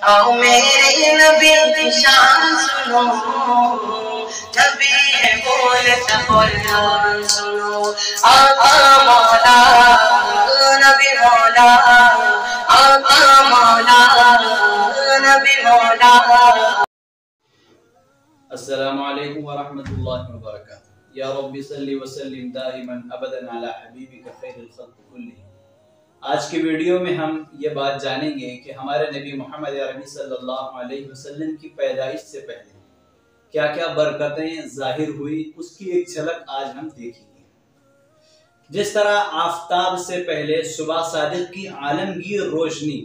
आओ मेरे नबी की शान सुनो, नबी है बोलता कुरान सुनो। आका मौला नबी मौला, आका मौला नबी मौला। अस्सलामु अलैकुम वरहमतुल्लाहि वबरकातुहू। या रब्बी सल्ली व सल्लिम दाइमन अबदन अला हबीबिका खैरुल खल्क़ कुल्लिहिम। आज की वीडियो में हम ये बात जानेंगे कि हमारे नबी मोहम्मद अरबी सल्लल्लाहु अलैहि वसल्लम की पैदाइश से पहले क्या क्या बरकतें जाहिर हुई, उसकी एक झलक आज हम देखेंगे। जिस तरह आफताब से पहले सुबह सादिक की आलमगीर रोशनी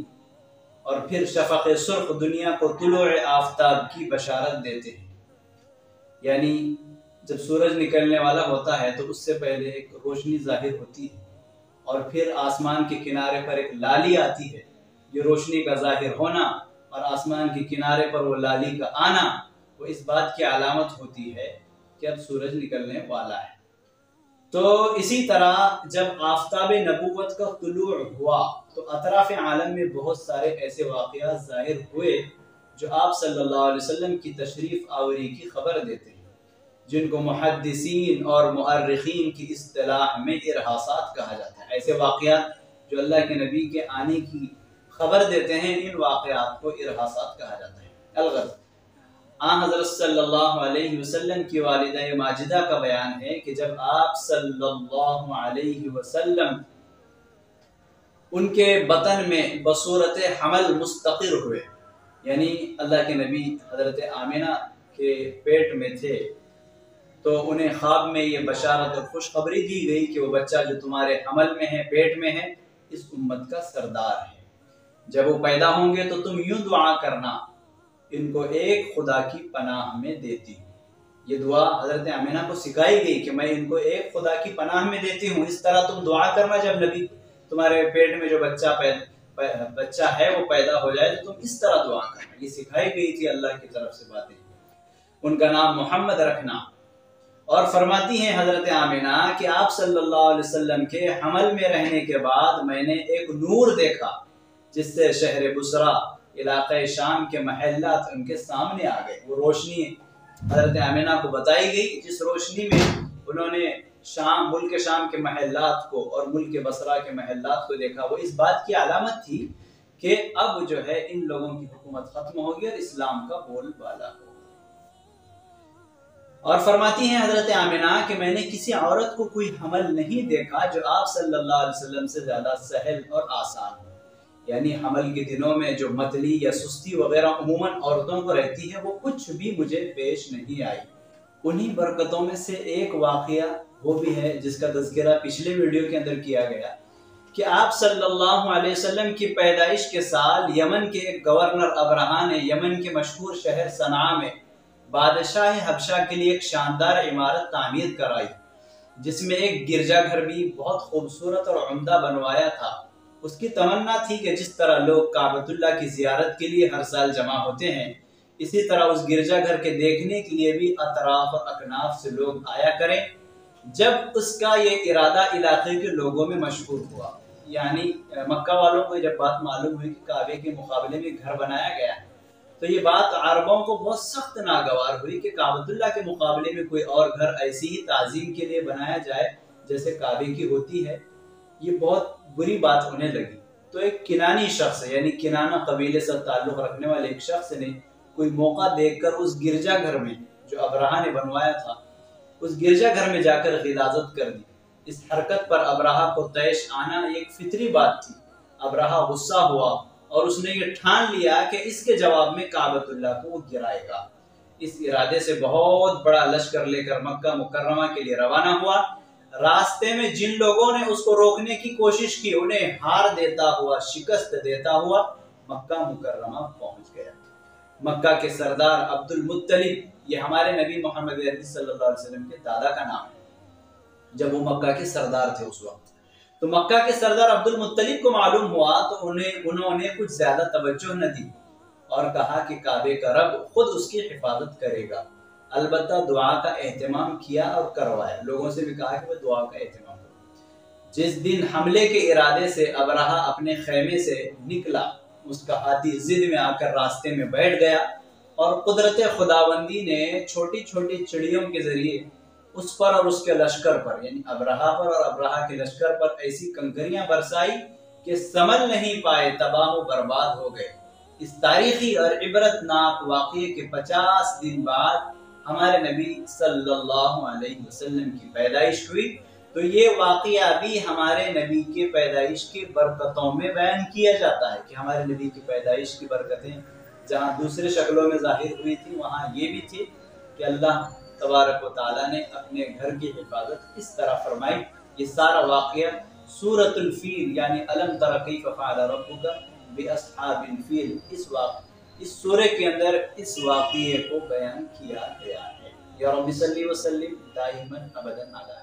और फिर शफक़ सुर्ख दुनिया को तुलूए आफताब की बशारत देते हैं, यानी जब सूरज निकलने वाला होता है तो उससे पहले एक रोशनी जाहिर होती है और फिर आसमान के किनारे पर एक लाली आती है। ये रोशनी का जाहिर होना और आसमान के किनारे पर वो लाली का आना, वो इस बात की अलामत होती है कि अब सूरज निकलने वाला है। तो इसी तरह जब आफताब नबूवत का तुलू हुआ तो अतराफ आलम में बहुत सारे ऐसे वाक़यात जाहिर हुए जो आप सल्लल्लाहु अलैहि वसल्लम की तशरीफ आवरी की खबर देते हैं, जिनको मुहद्दिसीन और मुअर्रिखीन की इस्तिलाह में इरहासात कहा जाता है। ऐसे वाक़यात जो अल्लाह के नबी के आने की खबर देते हैं, इन वाक़यात को इरहासात कहा जाता है। अलगज़ हज़रत सल्लल्लाहु अलैहि वसल्लम की वालिदा माजिदा का बयान है कि जब आप सल्लल्लाहु अलैहि वसल्लम उनके बतन में बसूरत हमल मुस्तक़िर हुए, यानी अल्लाह के नबी हज़रत आमिना के पेट में थे, तो उन्हें ख्वाब में ये बशारत और खुशखबरी दी गई कि वो बच्चा जो तुम्हारे हमल में है, पेट में है, इस उम्मत का सरदार है। जब वो पैदा होंगे तो तुम यूं दुआ करना, इनको एक खुदा की पनाह में देती हूँ। ये दुआ हजरत आमिना को सिखाई गई कि मैं इनको एक खुदा की पनाह में देती हूँ, इस तरह तुम दुआ करना जब नबी तुम्हारे पेट में जो बच्चा है वो पैदा हो जाए तो तुम इस तरह दुआ करना। ये सिखाई गई थी अल्लाह की तरफ से बातें। उनका नाम मोहम्मद रखना। और फरमाती हैं हजरत आमिना कि आप सल्लल्लाहु अलैहि वसल्लम के हमल में रहने के बाद मैंने एक नूर देखा जिससे शहर बुसरा इलाक़े शाम के महल्लात उनके सामने आ गए। वो रोशनी हजरत आमिना को बताई गई, जिस रोशनी में उन्होंने मुल्क शाम के महल्लात को और मुल्क बसरा के महल्लात को देखा। वो इस बात की अलामत थी कि अब जो है इन लोगों की हुकूमत खत्म होगी और इस्लाम का बोलबाला होगा। और फरमाती हैं हजरत आमिना कि मैंने किसी औरत को कोई हमल नहीं देखा जो आप सल्लल्लाहु अलैहि वसल्लम से ज्यादा सहल और आसान हो। यानी हमल के दिनों में जो मतली या सुस्ती वगैरह उमूमन औरतों को रहती है, वो कुछ भी मुझे पेश नहीं आई। उन्हीं बरकतों में से एक वाकया वो भी है जिसका तज़किरा पिछले वीडियो के अंदर किया गया कि आप सल्लल्लाहु अलैहि वसल्लम की पैदाइश के साल यमन के एक गवर्नर अबरहा ने यमन के मशहूर शहर सना में बादशाह हबशा के लिए एक शानदार इमारत तामीर कराई, जिसमें एक गिरजाघर भी बहुत खूबसूरत और उम्दा बनवाया था। उसकी तमन्ना थी कि जिस तरह लोग काबतुल्लाह की जियारत के लिए हर साल जमा होते हैं, इसी तरह उस गिरजाघर के देखने के लिए भी अतराफ और अकनाफ से लोग आया करें। जब उसका ये इरादा इलाके के लोगों में मशहूर हुआ, यानी मक्का वालों को जब बात मालूम हुई कि काबे के मुकाबले में घर बनाया गया है, तो ये बात अरबों को बहुत सख्त नागवार हुई कि काबतुल्लाह के मुकाबले में कोई और घर ऐसी ही ताजीम के लिए बनाया जाए जैसे काबे की होती है। ये बहुत बुरी बात उन्हें लगी। तो एक किनानी शख्स, यानी किनाना कबीले से ताल्लुक रखने वाले एक शख्स ने कोई मौका देखकर उस गिरजाघर में जो अबरहा ने बनवाया था, उस गिरजाघर में जाकर गिलाजत कर दी। इस हरकत पर अबरहा को तैश आना एक फितरी बात थी। अबरहा गुस्सा हुआ और उसने ये ठान लिया कि इसके जवाब में काबतुल्लाह को वो गिराएगा। इस इरादे से बहुत बड़ा लश्कर लेकर मक्का मुकर्रमा के लिए रवाना हुआ। रास्ते में जिन लोगों ने उसको रोकने की कोशिश की, उन्हें हार देता हुआ, शिकस्त देता हुआ मक्का मुकर्रमा पहुंच गया। मक्का के सरदार अब्दुल मुत्तलिब, ये हमारे नबी मोहम्मद सल्लल्लाहु अलैहि वसल्लम के दादा का नाम है। जब वो मक्का के सरदार थे उस वक्त, तो मक्का के सरदार अब्दुल मुत्तलिब को मालूम हुआ तो उन्होंने कुछ ज्यादा तवज्जो न दी और कहा कि काबे का रब खुद उसकी हिफाजत करेगा। अलबत्ता दुआ का एहतमाम किया और करवाया। लोगों से भी कहा कि वह दुआ का एहतमाम करो। जिस दिन हमले के इरादे से अबरहा अपने खेमे से निकला, اس کا ہاتھی ضد میں آ کر راستے میں بیٹھ گیا، اور قدرت خداوندی نے چھوٹی چھوٹی چڑیوں کے ذریعے اس پر اور اس کے لشکر پر، یعنی ابرہا پر اور ابرہا کے لشکر پر ایسی کنکریاں برسائی کہ سنبھل نہیں پائے، تباہ و برباد ہو گئے۔ اس تاریخی اور عبرت ناک واقعے کے 50 دن بعد ہمارے نبی صلی اللہ علیہ وسلم کی پیدائش ہوئی۔ تو یہ واقعہ بھی ہمارے نبی کے پیدائش کی برکتوں میں بیان کیا جاتا ہے کہ ہمارے نبی کی پیدائش کی برکتیں جہاں دوسرے شکلوں میں ظاہر ہوئی تھی، وہاں یہ بھی تھی کہ اللہ تبارک و تعالیٰ نے اپنے گھر کی حفاظت اس طرح فرمائی۔ یہ سارا واقعہ سورۃ الفیل یعنی الم تر کیف فعل ربک باصحاب الفیل، اس سورے کے اندر اس واقعے کو بیان کیا گیا ہے۔ یا رب صلی وسلم دائما ابدا علی